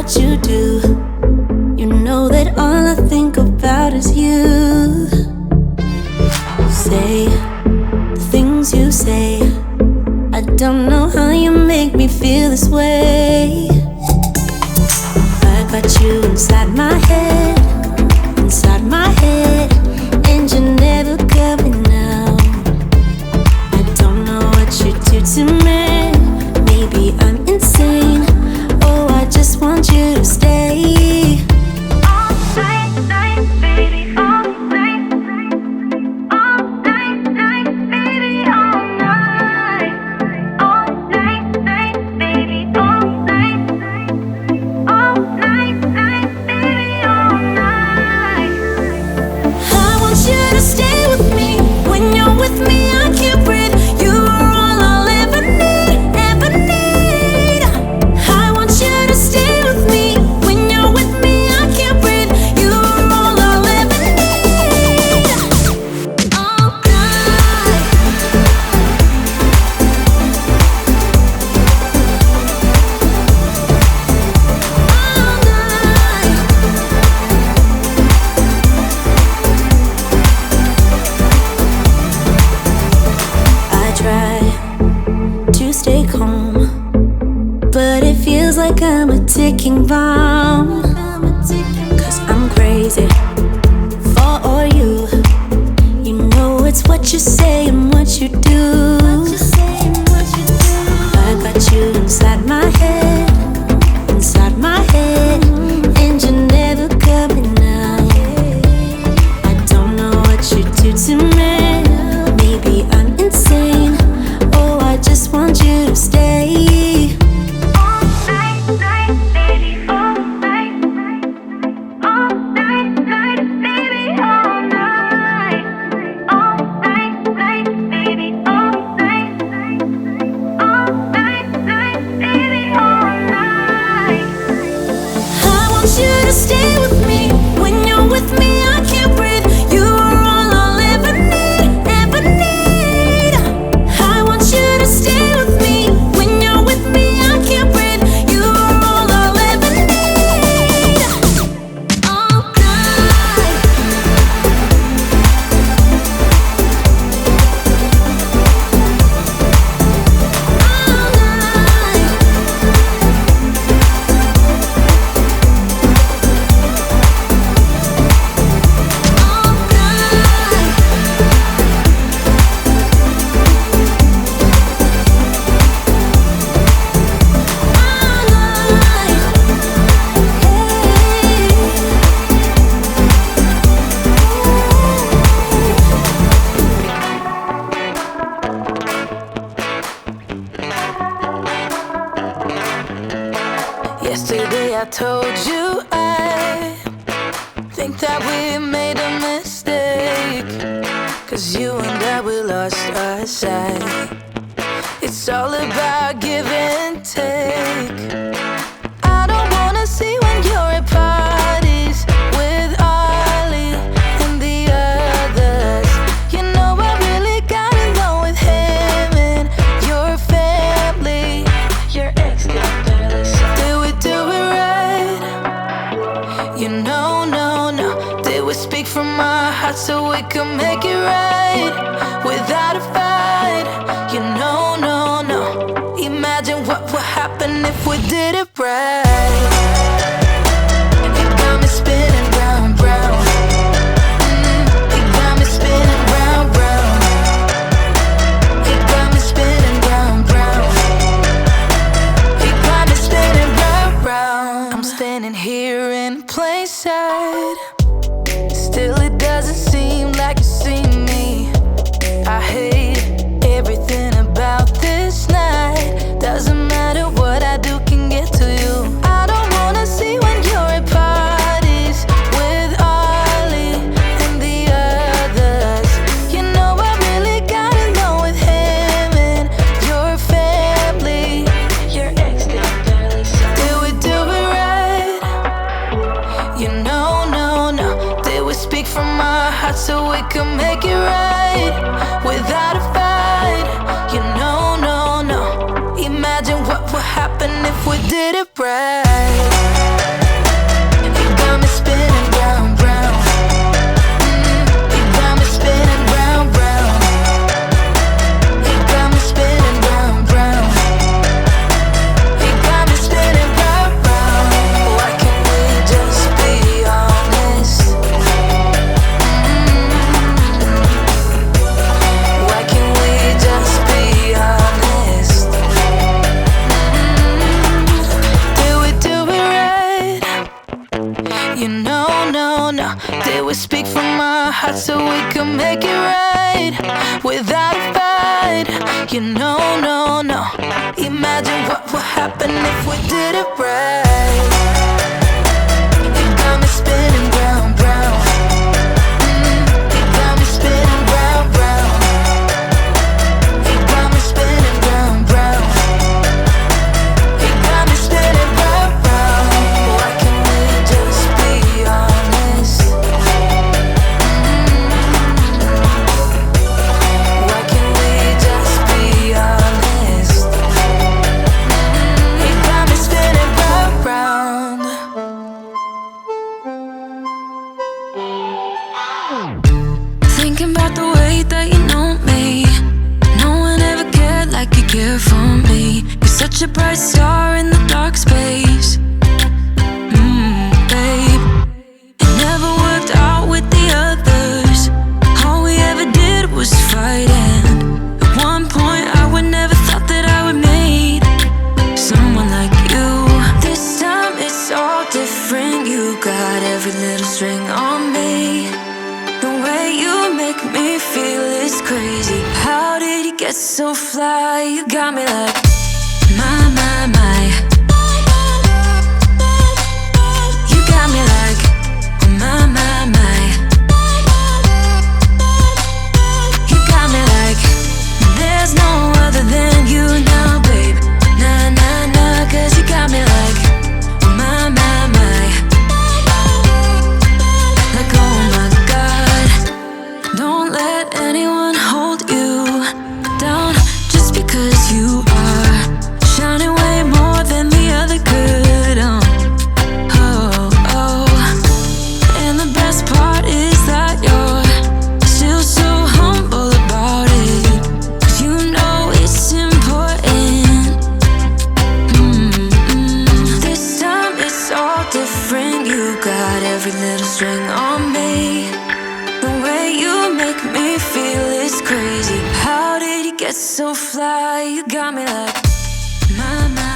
what you do. You know that all I think about is you. Say the things you say. I don't know how you make me feel this way. I got you inside my head, and you're never coming out. I don't know what you do to me. Maybe I'm insane. Oh, I just want you to stay. All night, night, baby, all night. All night, night, baby, all night. All night, night, baby, all night. All night, night, baby, all night. I want you to stay with me. When you're with me, I can't breathe. You are all I'll ever need, ever need. I want you to stay with me. When you're with me, I can't breathe. You are all I'll ever need. All night. All night. I try to stay calm, but it feels like I'm a ticking bomb. Cause I'm crazy for all you. You know it's what you say and what you do. I got you inside my head, and you're never coming out. I don't know what you do to me. Maybe I'm insane. Oh, I just want you to stay. All night, night, baby, all night. All night, night, baby, all night. All night, night, baby, all night. All night, night, baby, all night. I want you to stay with me. When you're with me, I can't breathe. You are all I'll ever need, ever need. I want you to stay with me. When you're with me, I can't breathe. You are all I'll ever need. All night. All night. All night. Yesterday I told you I think that we made a mistake, 'cause you and I, we lost our sight. It's all about give and take. I don't wanna see when you're at parties with Ollie and the others. You know I really got along with him and your family. Your ex got barely said. Did we do it right? You know, no. Did we speak from our hearts so we could make it right without a fight? You know, no. Imagine what would happen if we did it right. It got me spinning round, round. It got me spinning round, round. It got me spinning round, round. It got me spinning round, round. I'm standing here in plain sight. Still it doesn't seem like you see me. I hate everything about this night. Doesn't matter what I do can get to you. I don't wanna see when you're at parties with Ollie and the others. You know I really got along with him and your family. Your ex got barely said. Did we do it right? You know, no. Did we speak from our hearts so we could make it right without a fight? You know, no. Imagine what would happen if we did it right. You know, no, no, they would speak from our hearts so we could make it right without a fight. You know, no, no, imagine what would happen if we did it right. You got me spinning round, round. You got me spinning round, round. You got me spinning round, round. You got me spinning round, round. Why can't we just be honest? Why can't we just be honest? You got me spinning round, round. Thinking about the way that you know me. No one ever cared like you care for me. You're such a bright star in the dark space. Babe, it never worked out with the others. All we ever did was fight, and at one point I would never thought that I would meet someone like you. This time it's all different. You got every little string on me. The way you make me feel is crazy. How did you get so fly? You got me like my, my, my. You got me like my, my, my. You got me like there's no other than you now, babe. Nah, nah, nah, 'cause you got me like my, my, my. Like oh my God, don't let anyone hold you down just because you are shining way more than the other could. Oh, oh. And the best part is that you're still so humble about it, 'cause you know it's important. This time it's all different. You got every little string on me. The way you make me feel is crazy. How did you get so fly? You got me like my, my.